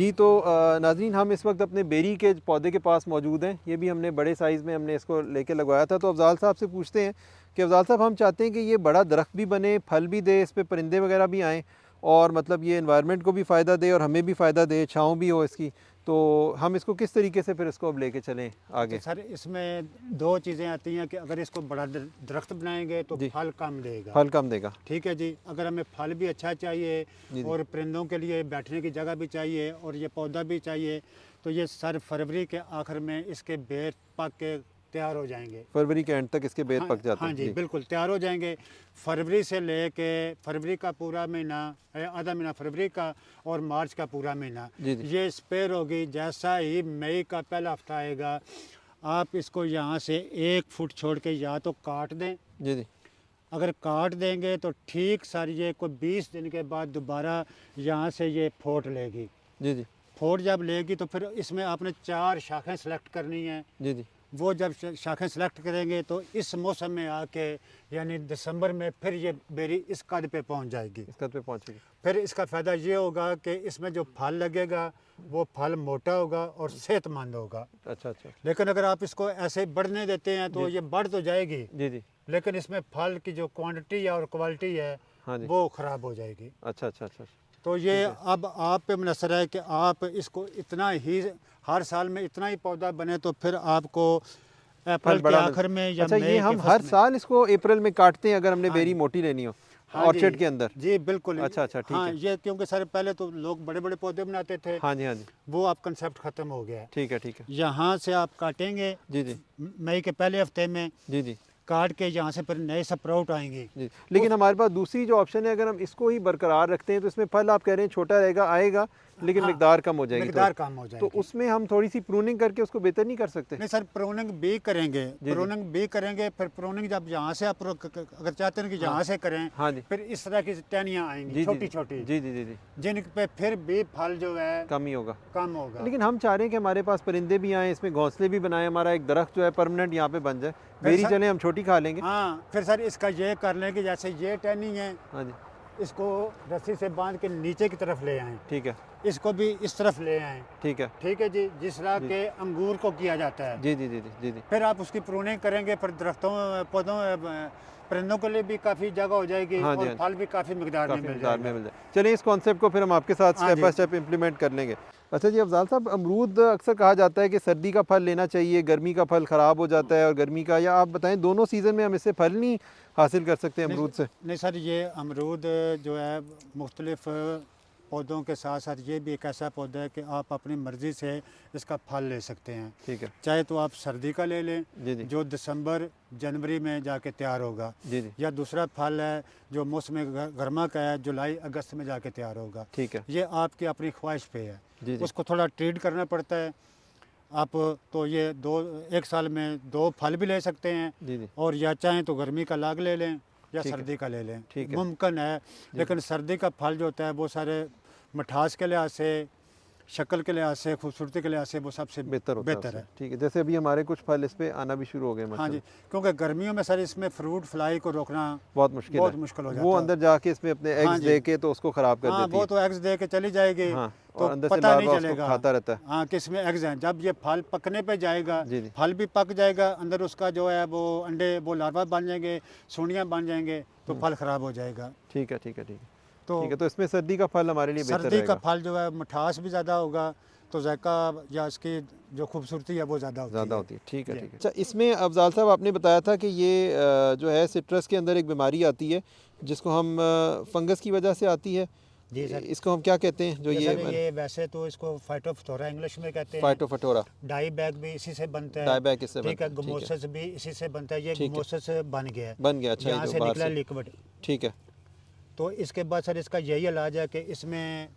जी तो नाज़रीन, हम इस वक्त अपने बेरी के पौधे के पास मौजूद हैं। ये भी हमने बड़े साइज़ में हमने इसको लेके लगवाया था। तो अफ़ज़ाल साहब से पूछते हैं कि अफ़ज़ाल साहब, हम चाहते हैं कि ये बड़ा दरख्त भी बने, फल भी दे, इस पे परिंदे वगैरह भी आएँ और मतलब ये एनवायरनमेंट को भी फ़ायदा दे और हमें भी फ़ायदा दे, छाँव भी हो इसकी। तो हम इसको किस तरीके से फिर इसको अब लेके चलें तो आगे? सर इसमें दो चीज़ें आती हैं कि अगर इसको बड़ा दरख्त बनाएंगे तो जी, फल कम देगा। फल कम देगा। ठीक है जी। अगर हमें फल भी अच्छा चाहिए जी, जी। और परिंदों के लिए बैठने की जगह भी चाहिए और ये पौधा भी चाहिए, तो ये सर फरवरी के आखिर में इसके बेर पक के तैयार हो जाएंगे। फरवरी के एंड तक इसके बेर हाँ पक जाते हाँ हैं। जी, जी, बिल्कुल तैयार हो जाएंगे। फरवरी से लेके फरवरी का पूरा महीना, आधा महीना फरवरी का और मार्च का पूरा महीना जी, जी। ये स्पेयर होगी। जैसा ही मई का पहला हफ्ता आएगा, आप इसको यहाँ से 1 फुट छोड़ के या तो काट दें। जी, जी। अगर काट देंगे तो ठीक सर ये कोई 20 दिन के बाद दोबारा यहाँ से ये फोट लेगी। जी, जी। फोट जब लेगी तो फिर इसमें आपने 4 शाखें सेलेक्ट करनी है। जी, जी। वो जब शाखें सेलेक्ट करेंगे तो इस मौसम में आके यानी दिसंबर में फिर ये बेरी इस कद पे पहुंच जाएगी। इस कद पे पहुँचेगी। फिर इसका फ़ायदा ये होगा कि इसमें जो फल लगेगा वो फल मोटा होगा और सेहतमंद होगा। अच्छा, अच्छा। लेकिन अगर आप इसको ऐसे बढ़ने देते हैं तो ये बढ़ तो जाएगी, जी, जी। लेकिन इसमें फल की जो क्वांटिटी और क्वालिटी है हाँ जी। वो ख़राब हो जाएगी। अच्छा, अच्छा, अच्छा। तो ये अब आप पे मुनसर है कि आप इसको इतना ही हर साल में इतना ही पौधा बने तो फिर आपको फल अप्रैल के बड़ा मिल आखिर में या अच्छा, ये मई के हम हर फर्स्ट में। साल इसको अप्रैल में काटते हैं अगर हमने हाँ बेरी जी, मोटी लेनी हो, हाँ जी, ऑर्चर्ड के अंदर? जी बिल्कुल। अच्छा, अच्छा, ठीक हाँ, है। ये क्योंकि सर पहले तो लोग बड़े बड़े पौधे बनाते थे, हाँ जी, हाँ जी। वो अब कंसेप्ट ख़त्म हो गया है। ठीक है, ठीक है। यहाँ से आप काटेंगे जी, जी। मई के पहले हफ्ते में, जी, जी। काट के यहाँ से फिर नए स्प्राउट आएंगे। जी, लेकिन उस हमारे पास दूसरी जो ऑप्शन है, अगर हम इसको ही बरकरार रखते हैं तो इसमें फल आप कह रहे हैं छोटा रहेगा, आएगा, लेकिन हाँ, मिकदार कम हो जाएगी थोड़ी। मकदार कम हो तो जाएगी। उसमें हम थोड़ी-सी प्रूनिंग करके उसको बेहतर नहीं कर सकते? नहीं सर, प्रूनिंग भी करेंगे, जी, जी। प्रूनिंग भी करेंगे। फिर प्रूनिंग जब यहाँ से आप अगर चाहते हैं कि हाँ। यहाँ से करें, हाँ जी। फिर इस तरह की टहनियाँ आएंगी जी, जी, छोटी जी। छोटी, जी, जी, जी, जी। जिन पे फिर भी फल जो है कम ही होगा। कम होगा। लेकिन हम चाह रहे हैं कि हमारे पास परिंदे भी आएँ, इसमें घोंसले भी बनाएँ, हमारा एक दरख्त जो है परमानेंट यहाँ पे बन जाए। फिर बेरी सर, चलें हम छोटी खा लेंगे। हाँ फिर सर इसका ये कर लें कि जैसे ये टहनी है, हाँ जी। इसको रस्सी से बांध के नीचे की तरफ ले आएँ, ठीक है, इसको भी इस तरफ ले आएँ। ठीक है। ठीक है जी, जिस तरह जी। के अंगूर को किया जाता है। जी, जी, जी, जी, जी, जी। फिर आप उसकी प्रूनिंग करेंगे, फिर दरख्तों पौधों परिंदों के लिए भी काफ़ी जगह हो जाएगी हाँ जी, और हाँ जी। फल भी काफ़ी मकदार में काफ़ी मिल मकदार में जाएगा। मिल जाए। चलिए, इस कॉन्सेप्ट को फिर हम आपके साथ हाँ स्टेप जी। बाय स्टेप इम्प्लीमेंट कर लेंगे। अच्छा जी, अफ़ज़ाल साहब, अमरूद अक्सर कहा जाता है कि सर्दी का फल लेना चाहिए, गर्मी का फल ख़राब हो जाता है और गर्मी का, या आप बताएं दोनों सीज़न में हम इससे फल नहीं हासिल कर सकते नहीं अमरूद से? नहीं सर, ये अमरूद जो है मुख्तलिफ पौधों के साथ साथ ये भी एक ऐसा पौधा है कि आप अपनी मर्ज़ी से इसका फल ले सकते हैं। ठीक है। चाहे तो आप सर्दी का ले लें, जी, जी। जो दिसंबर जनवरी में जाके तैयार होगा, जी, जी। या दूसरा फल है जो मौसम गर्मा का है, जुलाई अगस्त में जाके तैयार होगा। ठीक है। ये आपकी अपनी ख्वाहिश पे है। जी, जी। उसको थोड़ा ट्रीट करना पड़ता है। आप तो ये एक साल में 2 फल भी ले सकते हैं, जी, जी। और या चाहें तो गर्मी का लाग ले लें या ठीक है। सर्दी का ले लें, ठीक है। मुमकिन है। लेकिन सर्दी का फल जो होता है वो सारे मिठास के लिहाज से, शक्ल के लिहाज से, खूबसूरती के लिहाज से वो सबसे बेहतर होता है बेहतर उससे। है। ठीक है, जैसे अभी हमारे कुछ फल इस पे आना भी शुरू हो गए हाँ जी, माशाल्लाह। क्योंकि गर्मियों में सर इसमें फ्रूट फ्लाई को रोकना बहुत मुश्किल बहुत है। मुश्किल हो वो जाता है। अंदर जाके इसमें अपने हाँ एग्स जी, दे के तो उसको ख़राब कर हाँ देती वो है। तो एग्स दे के चली जाएगी, हाँ, तो और अंदर से पता नहीं लार्वा उसको चलेगा खाता रहता है। हाँ कि इसमें एग्स हैं। जब ये फल पकने पे जाएगा, जी, जी। फल भी पक जाएगा, अंदर उसका जो है वो अंडे, वो लार्वा बन जाएंगे, सूंडियाँ बन जाएंगे, तो फल ख़राब हो जाएगा। ठीक है, ठीक है, ठीक है। तो ठीक है, तो इसमें सर्दी का फल हमारे लिए बेहतर सर्दी का रहेगा। फल जो है मिठास भी ज़्यादा होगा, तो जायका या इसकी जो खूबसूरती है वो ज़्यादा होती ज़्यादा है। होती है। ठीक है, जी। ठीक है। अच्छा, इसमें अफ़ज़ाल साहब आपने बताया था कि ये जो है सिट्रस के अंदर एक बीमारी आती है जिसको हम फंगस की वजह से आती है। जी सर, इसको हम क्या कहते हैं जो सर ये ये वैसे तो इसको फाइटोफथोरा इंग्लिश में कहते हैं। फाइटोफथोरा, डाई बैग भी इसी से बनता है। डायबैक इससे ठीक बनता है, है। ठीक है, गमोसस भी इसी से बनता है। ये ठीक है। गमोसस बन गया है, बन गया। अच्छा, ये यहाँ जो से बाहर निकला से। लिक्विड। ठीक है। तो इसके बाद सर इसका यही इलाज है कि इसमें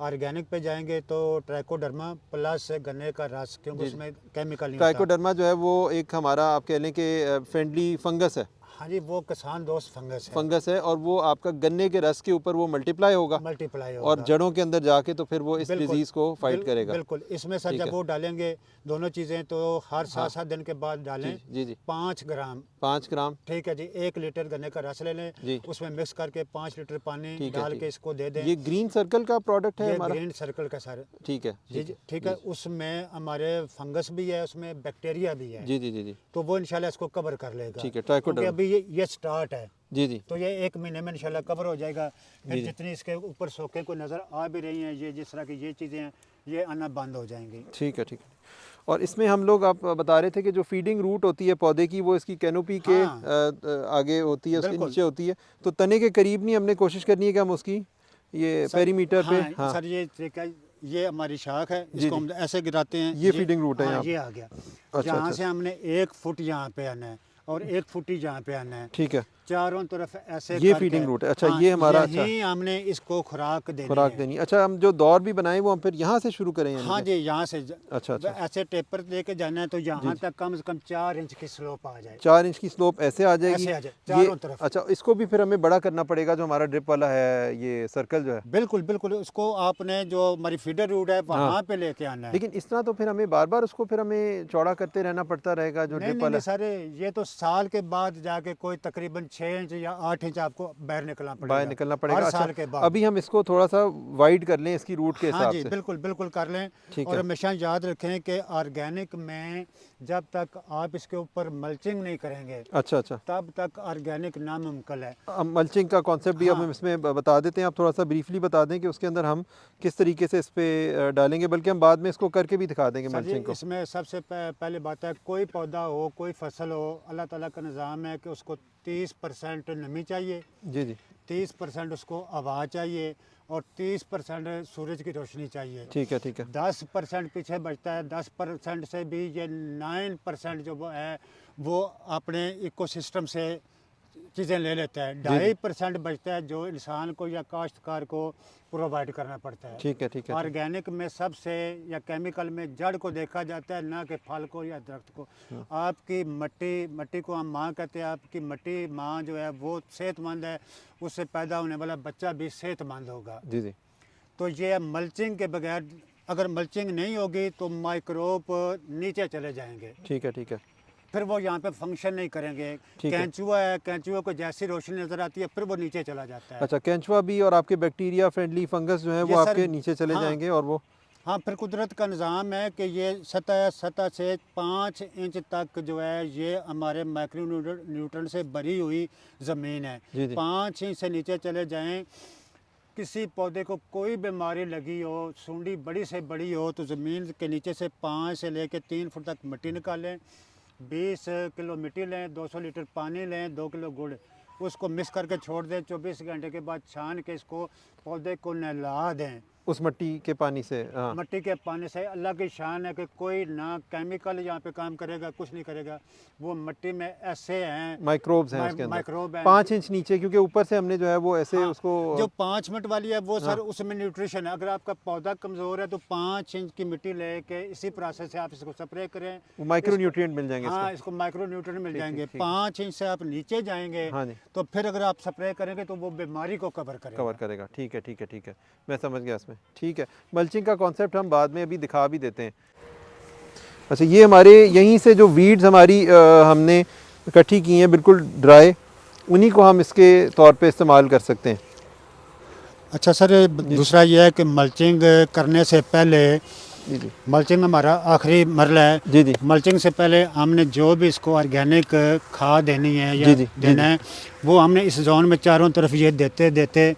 ऑर्गेनिक पे जाएंगे तो ट्राइकोडर्मा प्लस गन्ने का रस, क्योंकि जी, जी। उसमें केमिकल नहीं होता। ट्राइकोडर्मा जो है वो एक हमारा आप कह लें कि फ्रेंडली फंगस है। हाँ जी, वो किसान दोस्त फंगस है, फंगस है, और वो आपका गन्ने के रस के ऊपर वो मल्टीप्लाई होगा मल्टीप्लाई और होगा। जड़ों के अंदर जाके तो फिर वो इस बिल्कुल, डिजीज़ को फाइट करेगा। बिल्कुल। इसमें सर ठीक जब है। वो डालेंगे दोनों चीज़ें, तो हर हाँ। 7-7 दिन के बाद डालें। जी जी 5 ग्राम, 5 ग्राम। ठीक है जी। 1 लीटर गन्ने का रस ले लें, जी उसमें मिक्स करके 5 लीटर पानी ठीक है। डाल ठीक के है, इसको दे दें। ये ग्रीन सर्कल का प्रोडक्ट है ये हमारा। ग्रीन सर्कल का सर, ठीक है जी जी, ठीक है। उसमें हमारे फंगस भी है, उसमें बैक्टीरिया भी है, जी जी जी जी तो वो इंशाल्लाह इसको कवर कर लेगा। ठीक है, क्योंकि ट्राइकोडर्मा। अभी ये स्टार्ट है, जी जी तो ये 1 महीने में इंशाल्लाह कवर हो जाएगा। जी फिर जी। जितनी इसके ऊपर सोखे को नज़र आ भी रही हैं, ये जिस तरह की ये चीज़ें हैं, ये आना बंद हो जाएंगी। ठीक है। ठीक है, और इसमें हम लोग आप बता रहे थे कि जो फीडिंग रूट होती है पौधे की वो इसकी कैनोपी के हाँ। आगे होती है, उसके बिल्कुल। नीचे होती है, तो तने के करीब नहीं हमने कोशिश करनी है कि हम उसकी ये सर, पेरीमीटर पे। हाँ, हाँ सर ये तरीका, ये हमारी शाख है, जी इसको जी। हम ऐसे गिराते हैं। ये फीडिंग रूट है हाँ, यहाँ ये पे। आ गया। अच्छा यहाँ अच्छा से हमने 1 फुट यहाँ पे आना है और 1 फुट ही यहाँ पे आना है, ठीक है, चारों तरफ ऐसे ये करके। फीडिंग रूट है। अच्छा, हाँ, ये हमारा अच्छा यहीं हमने इसको खुराक देनी खुराक है। देनी। अच्छा, हम जो दौर भी बनाए वो हम फिर यहाँ से शुरू करें यानी हाँ कि? जी, यहाँ से अच्छा अच्छा ऐसे टेपर लेके जाना है, तो यहाँ जी। तक कम से कम 4 इंच की स्लोप आ जाए। 4 इंच की स्लोप ऐसे आ जाएगी। ऐसे आ जाए ये चारों तरफ। अच्छा, इसको भी फिर हमें बड़ा करना पड़ेगा जो हमारा ड्रिप वाला है, ये सर्कल जो है। बिल्कुल बिल्कुल, उसको आपने जो हमारी फीडर रूट है वहाँ पे लेके आना है। लेकिन इस तरह तो फिर हमें बार बार उसको फिर हमें चौड़ा करते रहना पड़ता रहेगा जो नहीं ड्रिप नहीं वाला नहीं सर, ये तो साल के बाद जाके कोई तकरीबन 6 इंच या 8 इंच आपको बाहर निकलना पड़ेगा। बाहर निकलना पड़ेगा। हर अच्छा, साल के बाद। अभी हम इसको थोड़ा सा वाइड कर लें इसकी रूट के हाँ हिसाब जी, से। बिल्कुल बिल्कुल कर लें। ठीक और है। हमेशा याद रखें कि ऑर्गेनिक में जब तक आप इसके ऊपर मल्चिंग नहीं करेंगे, अच्छा अच्छा, तब तक ऑर्गेनिक नामुमकिन है। अब मल्चिंग का कॉन्सेप्ट भी अब हाँ। हम इसमें बता देते हैं। आप थोड़ा सा ब्रीफली बता दें कि उसके अंदर हम किस तरीके से इस पे डालेंगे, बल्कि हम बाद में इसको करके भी दिखा देंगे सर जी, मल्चिंग को। इसमें सबसे पहले बात है, कोई पौधा हो, कोई फसल हो, अल्लाह ताला का निज़ाम है कि उसको 30% नमी चाहिए, जी जी 30% उसको हवा चाहिए और 30% सूरज की रोशनी चाहिए। ठीक है। ठीक है। 10% पीछे बचता है। 10% से भी ये 9% जो वो है, वो अपने इकोसिस्टम से चीज़ें ले लेता है। 2.5% बचता है जो इंसान को या काश्तकार को प्रोवाइड करना पड़ता है। ठीक है। ठीक है। ऑर्गेनिक में सबसे या केमिकल में जड़ को देखा जाता है, ना कि फल को या दरख्त को। आपकी मट्टी को हम माँ कहते हैं, आपकी मट्टी माँ जो है वो सेहतमंद है, उससे पैदा होने वाला बच्चा भी सेहतमंद होगा। जी जी तो ये मल्चिंग के बगैर, अगर मल्चिंग नहीं होगी तो माइक्रोब नीचे चले जाएंगे, ठीक है। ठीक है। फिर वो यहाँ पे फंक्शन नहीं करेंगे। ठीक है। कैंचुआ है, कैंचुआ को जैसी रोशनी नज़र आती है फिर वो नीचे चला जाता है। अच्छा, केंचुआ भी और आपके बैक्टीरिया फ्रेंडली फंगस जो है ये वो सर, आपके नीचे चले हाँ। जाएंगे और वो। हाँ, फिर कुदरत का निज़ाम है कि ये सतह से 5 इंच तक जो है ये हमारे माइक्रो न्यूट्रन से भरी हुई ज़मीन है। जी जी 5 इंच से नीचे चले जाएं, किसी पौधे को कोई बीमारी लगी हो, सूंडी बड़ी से बड़ी हो, तो ज़मीन के नीचे से 5 से लेकर 3 फुट तक मिट्टी निकालें, 20 किलो मिट्टी लें, 200 लीटर पानी लें, 2 किलो गुड़, उसको मिक्स करके छोड़ दें। 24 घंटे के बाद छान के इसको पौधे को नहला दें उस मिट्टी के पानी से। हाँ, मट्टी के पानी से। अल्लाह की शान है कि कोई ना केमिकल यहाँ पे काम करेगा, कुछ नहीं करेगा। वो मिट्टी में ऐसे हैं माइक्रोब्स हैं उसके अंदर। माइक्रोब हैं। 5 इंच नीचे, क्योंकि ऊपर से हमने जो है वो ऐसे हाँ, उसको। जो 5 मिनट वाली है वो सर उसमें न्यूट्रिशन है। अगर आपका पौधा कमज़ोर है तो 5 इंच की मिट्टी लेके इसी प्रोसेस से आप इसको स्प्रे करें, माइक्रो न्यूट्रिएंट मिल जाएंगे हाँ, इसको। इसको माइक्रो न्यूट्रिएंट मिल जाएंगे। ठीक। 5 इंच से आप नीचे जाएंगे हाँ जी, तो फिर अगर आप स्प्रे करेंगे तो वो बीमारी को कवर करेगा। कवर करेगा। ठीक है। ठीक है। ठीक है, मैं समझ गया इसमें। ठीक है, मल्चिंग का कॉन्सेप्ट हम बाद में अभी दिखा भी देते हैं। अच्छा, ये हमारे यहीं से जो वीड्स हमारी हमने इकट्ठी की हैं बिल्कुल ड्राई, उन्हीं को हम इसके तौर पे इस्तेमाल कर सकते हैं। अच्छा सर, दूसरा ये है कि मल्चिंग करने से पहले, जी जी मल्चिंग हमारा आखिरी मरला है। जी जी मल्चिंग से पहले हमने जो भी इसको ऑर्गेनिक खाद देनी है या जी जी देना है, वो हमने इस जोन में चारों तरफ ये देते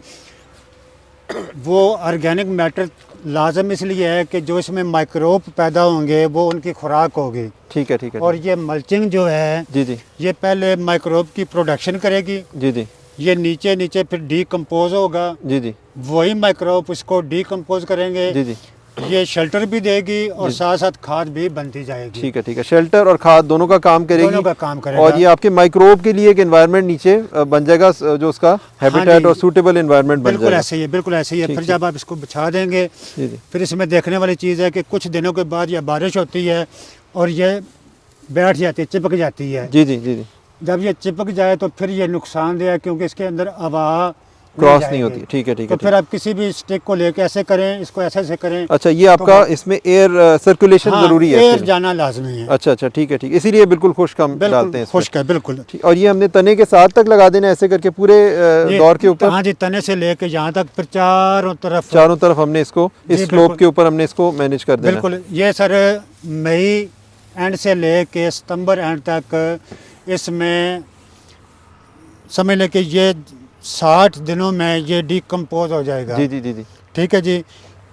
वो ऑर्गेनिक मैटर लाजम इसलिए है कि जो इसमें माइक्रोब पैदा होंगे वो उनकी खुराक होगी। ठीक है। ठीक है। और ये मल्चिंग जो है जी जी ये पहले माइक्रोब की प्रोडक्शन करेगी, जी जी ये नीचे फिर डीकम्पोज होगा, जी जी वही माइक्रोब इसको डीकम्पोज करेंगे, जी जी ये शेल्टर भी देगी और साथ साथ खाद भी बनती जाएगी। ठीक है। ठीक है, शेल्टर और खाद दोनों का काम करेगी। दोनों का काम करेगा। और ये आपके माइक्रोब के लिए एक एनवायरनमेंट नीचे बन जाएगा, जो उसका हैबिटेट जी। और सूटेबल एनवायरनमेंट बन बिल्कुल जाएगा। ऐसे ही है, बिल्कुल ऐसे ही है। ठीक, फिर जब आप इसको बिछा देंगे, जी जी फिर इसमें देखने वाली चीज़ है कि कुछ दिनों के बाद ये बारिश होती है और ये बैठ जाती है, चिपक जाती है। जी जी जी जी जब ये चिपक जाए तो फिर ये नुकसानदेह है, क्योंकि इसके अंदर हवा क्रॉस नहीं होती। ठीक है, ठीक तो है। फिर आप किसी भी स्टिक को लेके ऐसे करें, इसको ऐसे ऐसे करें। अच्छा, ये आपका इसमें एयर सर्कुलेशन हाँ, जरूरी है? एयर जाना लाजमी है। अच्छा अच्छा, ठीक है, ठीक, इसीलिए बिल्कुल खुश्क हम डालते हैं बिल्कुल इसमें। खुश्क है, बिल्कुल। ठीक, और ये हमने तने के साथ तक लगा देना ऐसे करके पूरे दौर के ऊपर? हाँ जी, तने से लेके यहाँ तक, फिर चारों तरफ हमने इसको जी, इस स्लोप के ऊपर हमने इसको मैनेज कर देना। बिल्कुल। ये सर मई एंड से लेके सितंबर एंड तक इसमें समझ लें कि ये 60 दिनों में ये डिकम्पोज हो जाएगा। जी जी जी जी। ठीक है जी।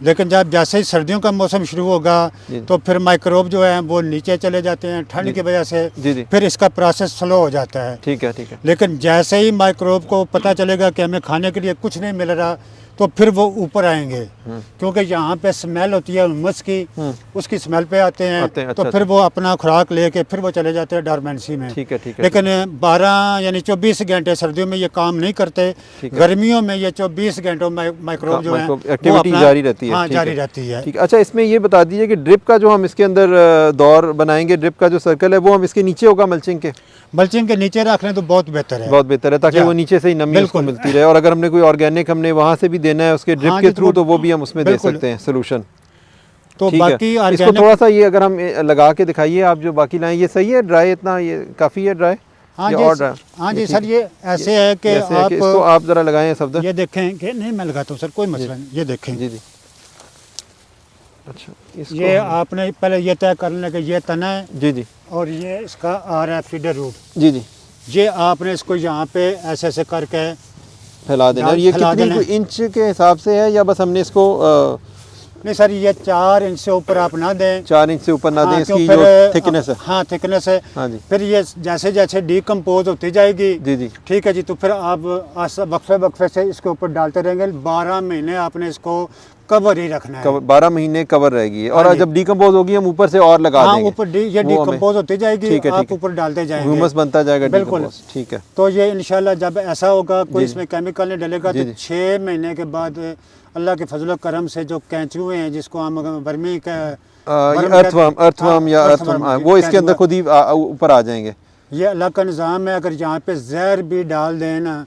लेकिन जब जैसे ही सर्दियों का मौसम शुरू होगा तो फिर माइक्रोब जो है वो नीचे चले जाते हैं ठंड की वजह से। जी जी। फिर इसका प्रोसेस स्लो हो जाता है। ठीक है, ठीक है। लेकिन जैसे ही माइक्रोब को पता चलेगा कि हमें खाने के लिए कुछ नहीं मिल रहा तो फिर वो ऊपर आएंगे, क्योंकि यहाँ पे स्मेल होती है हुमस की, उसकी स्मेल पे आते हैं। अच्छा, तो फिर वो अपना खुराक लेके फिर वो चले जाते हैं डॉर्मेंसी में। ठीक है, ठीक है। लेकिन 12 यानी 24 घंटे सर्दियों में ये काम नहीं करते। गर्मियों में ये 24 घंटों माइक्रोब जो है एक्टिविटी जारी रहती है। हाँ, जारी रहती है। ठीक। अच्छा, इसमें ये बता दीजिए कि ड्रिप का जो हम इसके अंदर दौर बनाएंगे, ड्रिप का जो सर्कल है वो हम इसके नीचे होगा मल्चिंग के नीचे रख लें तो बहुत बेहतर है। बहुत बेहतर है, ताकि वो नीचे से ही नमी उसको मिलती रहे। और अगर हमने कोई ऑर्गेनिक हमने वहाँ से भी देना है उसके ड्रिप के थ्रू, तो वो भी हम उसमें दे सकते हैं सोल्यूशन। तो बाकी इसको थोड़ा सा ये अगर हम लगा के दिखाइए, आप जो बाकी लाएं, ये सही है ड्राई, इतना ये काफ़ी है ड्राई? हाँ जी सर, ये ऐसे है कि इसको आप ज़रा लगाएं सफदर। ये देखें कि नहीं, मैं लगाता हूँ सर, कोई मसला नहीं। ये देखें। जी जी। अच्छा, ये आपने पहले ये तय कर लेना कि ये तना है। जी जी। और ये इसका आ रहा है फीडर रूट। जी जी। ये आपने इसको यहाँ पे ऐसे ऐसे करके फैला देना। ये कितनी इंच के हिसाब से है या बस हमने इसको नहीं सर, ये 4 इंच से ऊपर आप ना दें। 4 इंच से ऊपर ना दें, इसकी जो थिकनेस है। हाँ, थिकनेस है। हाँ जी। फिर ये जैसे जैसे डिकम्पोज होती जाएगी। जी जी। ठीक है जी। तो फिर आप वक्फे से इसके ऊपर डालते रहेंगे। 12 महीने आपने इसको कवर ही रखना है। 12 महीने कवर रहेगी। और जब डिकम्पोज होगी हम ऊपर से और लगा देंगे। ऊपर ये डिकम्पोज होती जाएगी, आप ऊपर डालते जाएंगे, ह्यूमस बनता जाएगा। बिल्कुल। ठीक है। तो ये इंशाल्लाह जब ऐसा होगा, कोई इसमें केमिकल नहीं डलेगा, तो 6 महीने के बाद अल्लाह के फजल करम से जो कैंचुए हैं, जिसको हम वर्मी का अर्थवर्म वो इसके अंदर खुद ही ऊपर आ जाएंगे। ये अल्लाह का निज़ाम है। अगर यहाँ पे जहर भी डाल दें ना,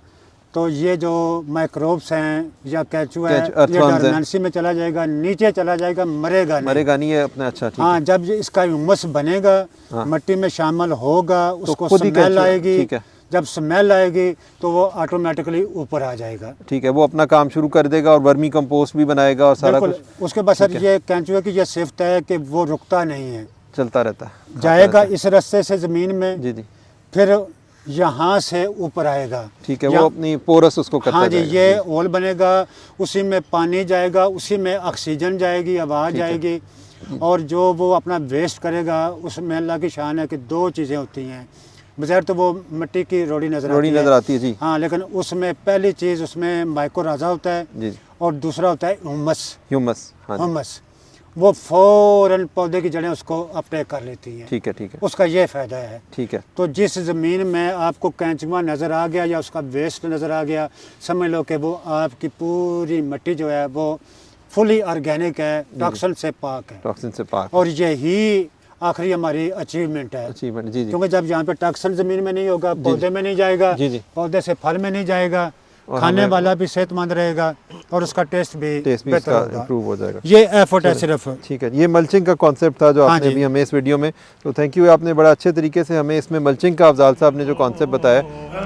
तो ये जो माइक्रोब्स हैं या कैचुआ है, ये डॉर्मेंसी में चला जाएगा, नीचे चला जाएगा, मरेगा नहीं है अपना। अच्छा, ठीक। हाँ, जब इसका ह्यूमस बनेगा, मिट्टी में शामिल होगा, उसको स्मेल आएगी। जब स्मेल आएगी तो वो ऑटोमेटिकली ऊपर आ जाएगा। ठीक है, वो अपना काम शुरू कर देगा और वर्मी कंपोस्ट भी बनाएगा और सारा कुछ। उसके बाद सर ये कैंचुए की ये सिफ्त है कि वो रुकता नहीं है, चलता रहता है, जाएगा इस रास्ते से ज़मीन में। जी जी। फिर यहाँ से ऊपर आएगा। ठीक है, वो अपनी पोरस उसको करता हाँ जी, ये ओल बनेगा, उसी में पानी जाएगा, उसी में ऑक्सीजन जाएगी, हवा जाएगी। और जो वो अपना वेस्ट करेगा, उसमें अल्लाह की शान है कि 2 चीज़ें होती हैं। बज़ैर तो वो मिट्टी की रोड़ी नज़र आती है जी। हाँ, लेकिन उसमें पहली चीज़ उसमें माइकोराजा होता है जी। और दूसरा होता है ह्यूमस। वो फ़ौरन पौधे की जड़ें उसको अपटेक कर लेती हैं। ठीक है, ठीक है। उसका ये फ़ायदा है। ठीक है। तो जिस ज़मीन में आपको कैंचुआ नज़र आ गया या उसका वेस्ट नज़र आ गया, समझ लो कि वो आपकी पूरी मिट्टी जो है वो फुली ऑर्गेनिक है, टॉक्सिन से पाक है। और यही आखिरी हमारी अचीवमेंट है। जी जी। क्योंकि जब यहाँ पे टॉक्सिन ज़मीन में नहीं होगा, पौधे में नहीं जाएगा, पौधे से फल में नहीं जाएगा, खाने वाला भी सेहतमंद रहेगा और उसका टेस्ट भी इम्प्रूव हो जाएगा। ये एफर्ट है सिर्फ। ठीक है, ये मल्चिंग का कॉन्सेप्ट था जो आपने अभी हमें इस वीडियो में, तो थैंक यू, आपने बड़ा अच्छे तरीके से हमें इसमें मल्चिंग का अफजाल साहब ने जो कॉन्सेप्ट बताया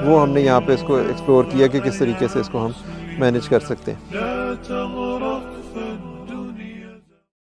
वो हमने यहाँ पे इसको एक्सप्लोर किया कि किस तरीके से इसको हम मैनेज कर सकते हैं।